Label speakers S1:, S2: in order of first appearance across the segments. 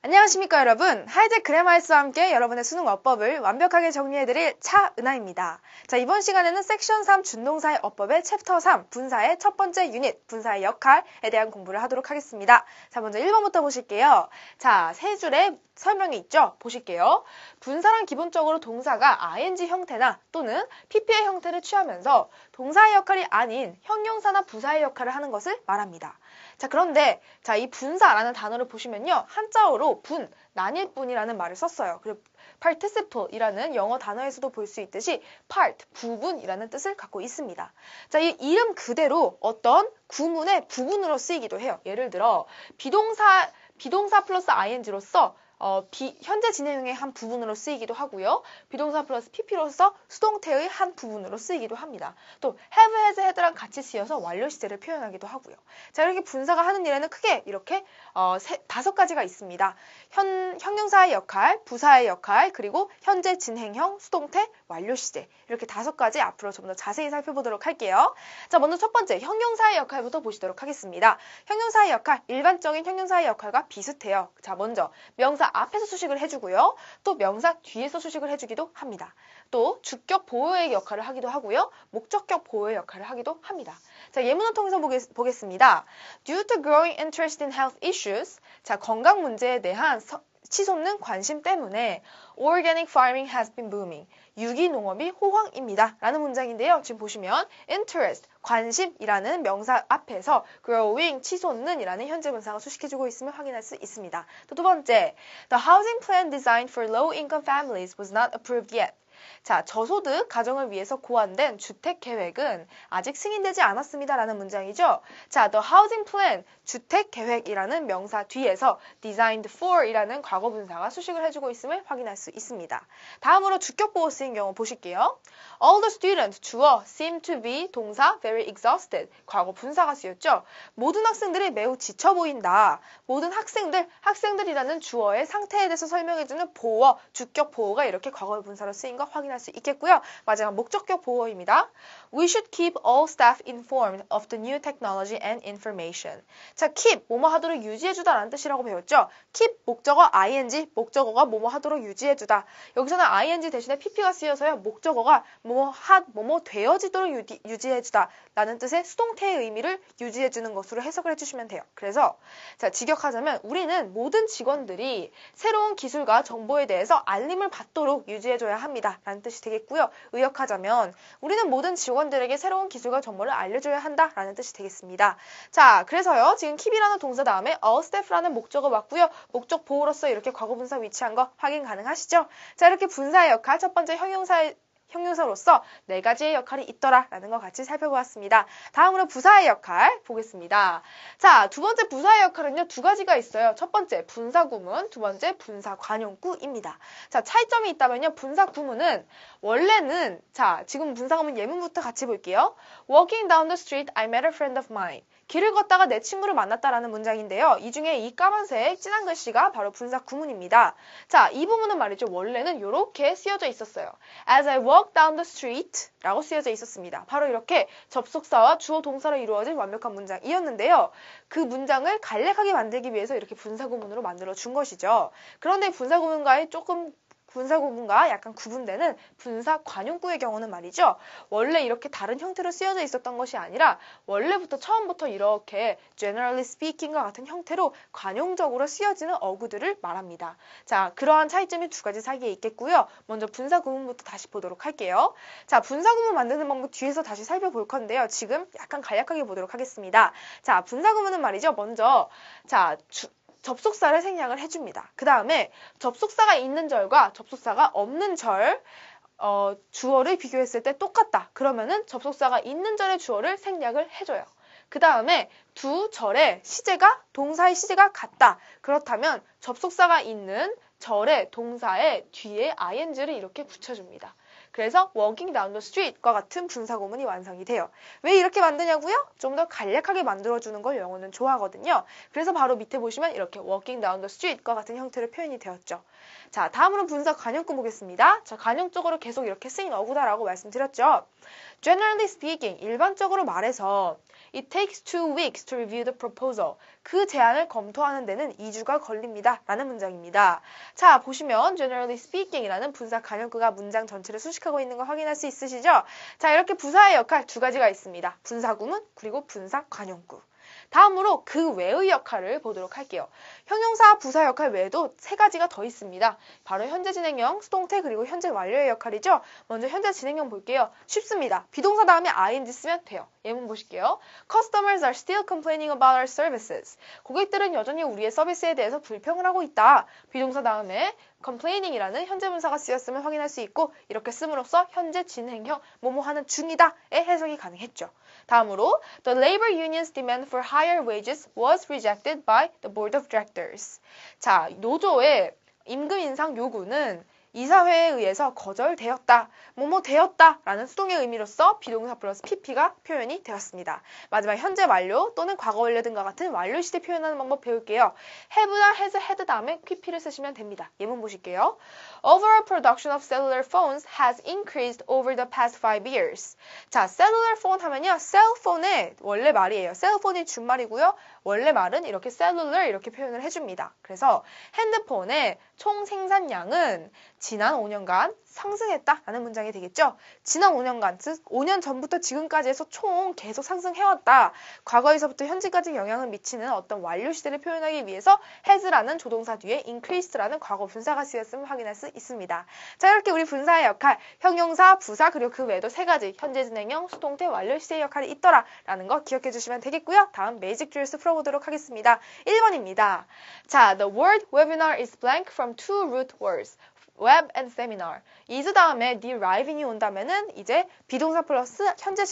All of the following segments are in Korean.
S1: 안녕하십니까 여러분. 하이제 그래마이스와 함께 여러분의 수능 어법을 완벽하게 정리해드릴 차은하입니다. 자, 이번 시간에는 섹션 3 준동사의 어법의 챕터 3 분사의 첫 번째 유닛 분사의 역할에 대한 공부를 하도록 하겠습니다. 자, 먼저 1번부터 보실게요. 자, 세 줄의 설명이 있죠? 보실게요. 분사란 기본적으로 동사가 ing 형태나 또는 pp의 형태를 취하면서 동사의 역할이 아닌 형용사나 부사의 역할을 하는 것을 말합니다. 자, 그런데 이 분사라는 단어를 보시면요. 한자어로 분, 나뉠 뿐이라는 말을 썼어요. 그리고 participle이라는 영어 단어에서도 볼 수 있듯이 part, 부분이라는 뜻을 갖고 있습니다. 자, 이 이름 그대로 어떤 구문의 부분으로 쓰이기도 해요. 예를 들어 비동사 플러스 ing로서 현재 진행형의 한 부분으로 쓰이기도 하고요. 비동사 플러스 pp로서 수동태의 한 부분으로 쓰이기도 합니다. 또 have, has, had랑 같이 쓰여서 완료 시제를 표현하기도 하고요. 자, 이렇게 분사가 하는 일에는 크게 이렇게 5가지가 있습니다. 형용사의 역할, 부사의 역할, 그리고 현재 진행형, 수동태, 완료 시제 이렇게 5가지 앞으로 좀 더 자세히 살펴보도록 할게요. 자, 먼저 첫 번째 형용사의 역할부터 보시도록 하겠습니다. 형용사의 역할, 일반적인 형용사의 역할과 비슷해요. 자, 먼저 명사 앞에서 수식을 해주고요. 또 명사 뒤에서 수식을 해주기도 합니다. 또 주격 보호의 역할을 하기도 하고요. 목적격 보호의 역할을 하기도 합니다. 자, 예문을 통해서 보겠습니다. Due to growing interest in health issues, 자, 건강 문제에 대한 치솟는 관심 때문에 organic farming has been booming. 유기농업이 호황입니다. 라는 문장인데요. 지금 보시면 interest, 관심이라는 명사 앞에서 growing, 치솟는 이라는 현재 분사가 수식해주고 있음을 확인할 수 있습니다. 또 두 번째, the housing plan designed for low-income families was not approved yet. 자, 저소득 가정을 위해서 고안된 주택 계획은 아직 승인되지 않았습니다. 라는 문장이죠. 자, the housing plan, 주택 계획이라는 명사 뒤에서 designed for 이라는 과거 분사가 수식을 해주고 있음을 확인할 수 있습니다. 다음으로 주격 보호 쓰인 경우 보실게요. All the students, 주어, seem to be, 동사, very exhausted, 과거 분사가 쓰였죠. 모든 학생들이 매우 지쳐 보인다. 모든 학생들이라는 주어의 상태에 대해서 설명해주는 보어, 주격 보호가 이렇게 과거 분사로 쓰인 거 확인할 수 있겠고요. 마지막 목적격 보호입니다. We should keep all staff informed of the new technology and information. 자, keep, 뭐뭐 하도록 유지해주다 라는 뜻이라고 배웠죠. keep, 목적어 ing, 목적어가 뭐뭐 하도록 유지해주다. 여기서는 ing 대신에 pp가 쓰여서요. 목적어가 뭐뭐 되어지도록 유지해주다 라는 뜻의 수동태의 의미를 유지해주는 것으로 해석을 해주시면 돼요. 그래서 자, 직역하자면 우리는 모든 직원들이 새로운 기술과 정보에 대해서 알림을 받도록 유지해줘야 합니다. 라는 뜻이 되겠고요. 의역하자면 우리는 모든 직원들에게 새로운 기술과 정보를 알려줘야 한다 라는 뜻이 되겠습니다. 자, 그래서요. 지금 keep이라는 동사 다음에 all staff라는 목적어 맞고요. 목적 보호로서 이렇게 과거분사 위치한 거 확인 가능하시죠? 자, 이렇게 분사의 역할, 첫 번째 형용사로서 4가지의 역할이 있더라라는 거 같이 살펴보았습니다. 다음으로 부사의 역할 보겠습니다. 자, 두 번째 부사의 역할은요. 2가지가 있어요. 첫 번째 분사구문, 두 번째 분사관용구입니다. 자, 차이점이 있다면요. 분사구문은 원래는 자, 지금 분사구문 예문부터 같이 볼게요. Walking down the street, I met a friend of mine. 길을 걷다가 내 친구를 만났다라는 문장인데요. 이 중에 이 까만색 진한 글씨가 바로 분사 구문입니다. 자, 이 부분은 말이죠. 원래는 이렇게 쓰여져 있었어요. As I walk down the street 라고 쓰여져 있었습니다. 바로 이렇게 접속사와 주어 동사로 이루어진 완벽한 문장이었는데요. 그 문장을 간략하게 만들기 위해서 이렇게 분사 구문으로 만들어 준 것이죠. 그런데 분사 구문과 약간 구분되는 분사 관용구의 경우는 말이죠. 원래 이렇게 다른 형태로 쓰여져 있었던 것이 아니라 원래부터 처음부터 이렇게 generally speaking과 같은 형태로 관용적으로 쓰여지는 어구들을 말합니다. 자, 그러한 차이점이 2가지 사이에 있겠고요. 먼저 분사 구문부터 다시 보도록 할게요. 자, 분사 구문 만드는 방법 뒤에서 다시 살펴볼 건데요. 지금 약간 간략하게 보도록 하겠습니다. 자, 분사 구문은 말이죠. 먼저 접속사를 생략을 해줍니다. 그 다음에 접속사가 있는 절과 접속사가 없는 절, 주어를 비교했을 때 똑같다. 그러면은 접속사가 있는 절의 주어를 생략을 해줘요. 그 다음에 두 절의 동사의 시제가 같다. 그렇다면 접속사가 있는 절의 동사의 뒤에 ing를 이렇게 붙여줍니다. 그래서 walking down the street과 같은 분사구문이 완성이 돼요. 왜 이렇게 만드냐고요? 좀 더 간략하게 만들어주는 걸 영어는 좋아하거든요. 그래서 바로 밑에 보시면 이렇게 walking down the street과 같은 형태로 표현이 되었죠. 자, 다음으로 분사 관용구 보겠습니다. 자, 관용적으로 계속 이렇게 쓰인 어구다라고 말씀드렸죠. Generally speaking, 일반적으로 말해서 It takes 2 weeks to review the proposal. 그 제안을 검토하는 데는 2주가 걸립니다. 라는 문장입니다. 자, 보시면 generally speaking이라는 분사 관용구가 문장 전체를 수식하고 있는 걸 확인할 수 있으시죠? 자, 이렇게 부사의 역할 두 가지가 있습니다. 분사 구문 그리고 분사 관용구. 다음으로 그 외의 역할을 보도록 할게요. 형용사 부사 역할 외에도 세 가지가 더 있습니다. 바로 현재 진행형, 수동태, 그리고 현재 완료의 역할이죠. 먼저 현재 진행형 볼게요. 쉽습니다. 비동사 다음에 ing 쓰면 돼요. 예문 보실게요. Customers are still complaining about our services. 고객들은 여전히 우리의 서비스에 대해서 불평을 하고 있다. 비동사 다음에 complaining 이라는 현재 분사가 쓰였음을 확인할 수 있고 이렇게 씀으로써 현재 진행형 뭐뭐 하는 중이다의 해석이 가능했죠. 다음으로 The labor union's demand for higher wages was rejected by the board of directors. 자, 노조의 임금 인상 요구는 이사회에 의해서 거절되었다, 뭐뭐 되었다 라는 수동의 의미로서 비동사 플러스 pp가 표현이 되었습니다. 마지막 현재 완료 또는 과거 완료 등과 같은 완료 시대 표현하는 방법 배울게요. have나 has, had 다음에 pp를 쓰시면 됩니다. 예문 보실게요. Overall production of cellular phones has increased over the past 5 years. 자, cellular phone 하면요. cellphone의 원래 말이에요. cellphone이 준말이고요. 원래 말은 이렇게 cellular 이렇게 표현을 해줍니다. 그래서 핸드폰의 총 생산량은 지난 5년간 상승했다라는 문장이 되겠죠. 지난 5년간, 즉 5년 전부터 지금까지 해서 총 계속 상승해왔다. 과거에서부터 현재까지 영향을 미치는 어떤 완료 시대를 표현하기 위해서 has라는 조동사 뒤에 increased라는 과거 분사가 쓰였음을 확인할 수 있습니다. 자, 이렇게 우리 분사의 역할, 형용사, 부사, 그리고 그 외에도 세 가지 현재 진행형, 수동태, 완료 시대의 역할이 있더라라는 거 기억해 주시면 되겠고요. 다음 베이직 드릴스 풀어보도록 하겠습니다. 1번입니다. 자, the word webinar is blank from two root words. web and seminar. is 다음에 deriving이 온다면은 이제 비동사 플러스 현재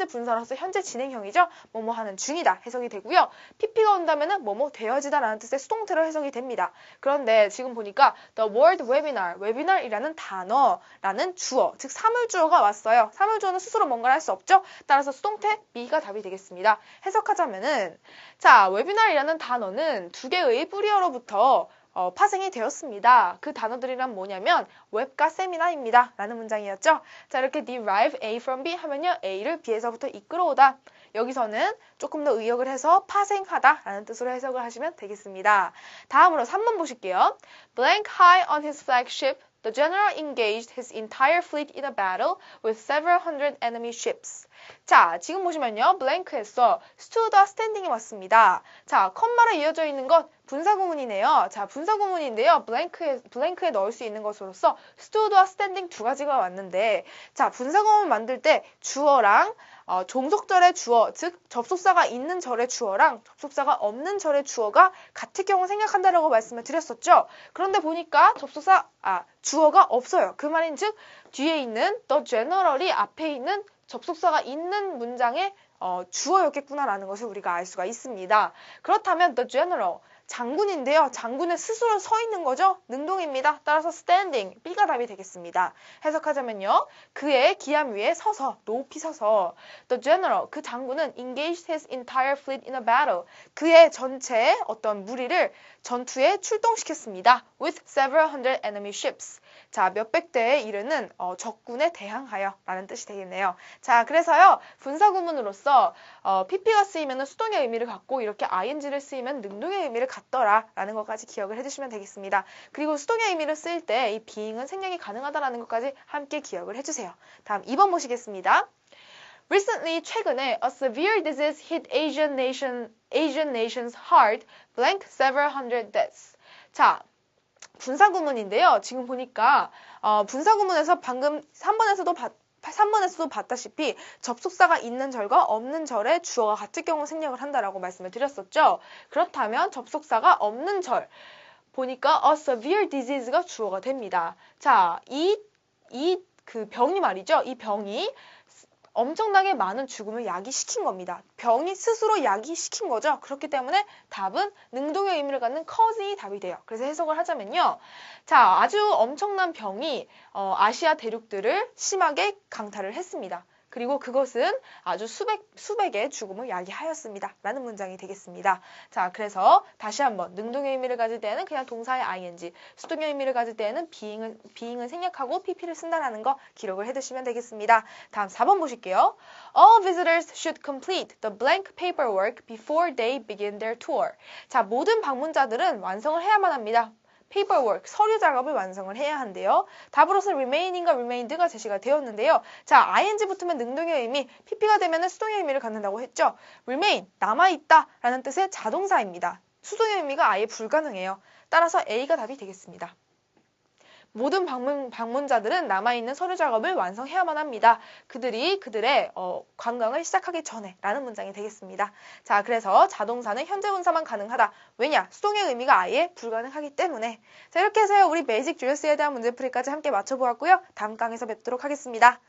S1: 분사로서 현재 진행형이죠. 뭐뭐 하는 중이다 해석이 되고요. pp가 온다면은 뭐뭐 되어지다 라는 뜻의 수동태로 해석이 됩니다. 그런데 지금 보니까 the word webinar, webinar이라는 단어라는 주어, 즉 사물주어가 왔어요. 사물주어는 스스로 뭔가를 할 수 없죠. 따라서 수동태 be가 답이 되겠습니다. 해석하자면은 자, webinar이라는 단어는 두 개의 뿌리어로부터 파생이 되었습니다. 그 단어들이란 뭐냐면 웹과 세미나입니다. 라는 문장이었죠. 자, 이렇게 derive A from B 하면요. A를 B에서부터 이끌어오다. 여기서는 조금 더 의역을 해서 파생하다 라는 뜻으로 해석을 하시면 되겠습니다. 다음으로 3번 보실게요. Blank high on his flagship, the general engaged his entire fleet in a battle with several hundred enemy ships. 자, 지금 보시면요. 블랭크에서 stood와 standing이 왔습니다. 자, 컴마로 이어져 있는 것 분사 구문이네요. 자, 분사 구문인데요. 블랭크에 넣을 수 있는 것으로서 stood와 standing 두 가지가 왔는데 자, 분사 구문 만들 때 주어랑 종속절의 주어, 즉 접속사가 있는 절의 주어랑 접속사가 없는 절의 주어가 같을 경우 생략한다라고 말씀을 드렸었죠. 그런데 보니까 주어가 없어요. 그 말인 즉 뒤에 있는 the general이 앞에 있는 접속사가 있는 문장의 주어였겠구나라는 것을 우리가 알 수가 있습니다. 그렇다면 the general, 장군인데요. 장군의 스스로 서 있는 거죠. 능동입니다. 따라서 standing, B가 답이 되겠습니다. 해석하자면요. 그의 기함 위에 서서, 높이 서서 the general, 그 장군은 engaged his entire fleet in a battle. 그의 전체 어떤 무리를 전투에 출동시켰습니다. with several hundred enemy ships. 자, 몇백 대에 이르는 적군에 대항하여 라는 뜻이 되겠네요. 자, 그래서요. 분사 구문으로서 pp가 쓰이면 수동의 의미를 갖고 이렇게 ing를 쓰이면 능동의 의미를 갖더라 라는 것까지 기억을 해주시면 되겠습니다. 그리고 수동의 의미를 쓰일 때 이 being은 생략이 가능하다라는 것까지 함께 기억을 해주세요. 다음 2번 보시겠습니다. Recently, 최근에 a severe disease hit Asian nation's heart, blank several hundred deaths. 자, 분사 구문인데요. 지금 보니까 분사 구문에서 방금 3번에서도 봤다시피 접속사가 있는 절과 없는 절의 주어가 같을 경우 생략을 한다라고 말씀을 드렸었죠. 그렇다면 접속사가 없는 절 보니까 a severe disease가 주어가 됩니다. 자, 그 병이 말이죠. 이 병이 엄청나게 많은 죽음을 야기시킨 겁니다. 병이 스스로 야기시킨 거죠. 그렇기 때문에 답은 능동의 의미를 갖는 cause이 답이 돼요. 그래서 해석을 하자면요. 자, 아주 엄청난 병이 아시아 대륙들을 심하게 강타를 했습니다. 그리고 그것은 아주 수백의 죽음을 야기하였습니다. 라는 문장이 되겠습니다. 자, 그래서 다시 한번 능동의 의미를 가질 때는 그냥 동사의 ing, 수동의 의미를 가질 때는 being을 생략하고 pp를 쓴다라는 거 기록을 해두시면 되겠습니다. 다음 4번 보실게요. All visitors should complete the blank paperwork before they begin their tour. 자, 모든 방문자들은 완성을 해야만 합니다. paperwork, 서류 작업을 완성을 해야 한대요. 답으로서 remaining과 remained가 제시가 되었는데요. 자, ing 붙으면 능동의 의미, pp가 되면 수동의 의미를 갖는다고 했죠. remain, 남아있다 라는 뜻의 자동사입니다. 수동의 의미가 아예 불가능해요. 따라서 A가 답이 되겠습니다. 모든 방문자들은 남아있는 서류 작업을 완성해야만 합니다. 그들이 그들의 관광을 시작하기 전에 라는 문장이 되겠습니다. 자, 그래서 자동사는 현재 분사만 가능하다. 왜냐? 수동의 의미가 아예 불가능하기 때문에. 자, 이렇게 해서 우리 베이직 주어스에 대한 문제풀이까지 함께 맞춰보았고요. 다음 강에서 뵙도록 하겠습니다.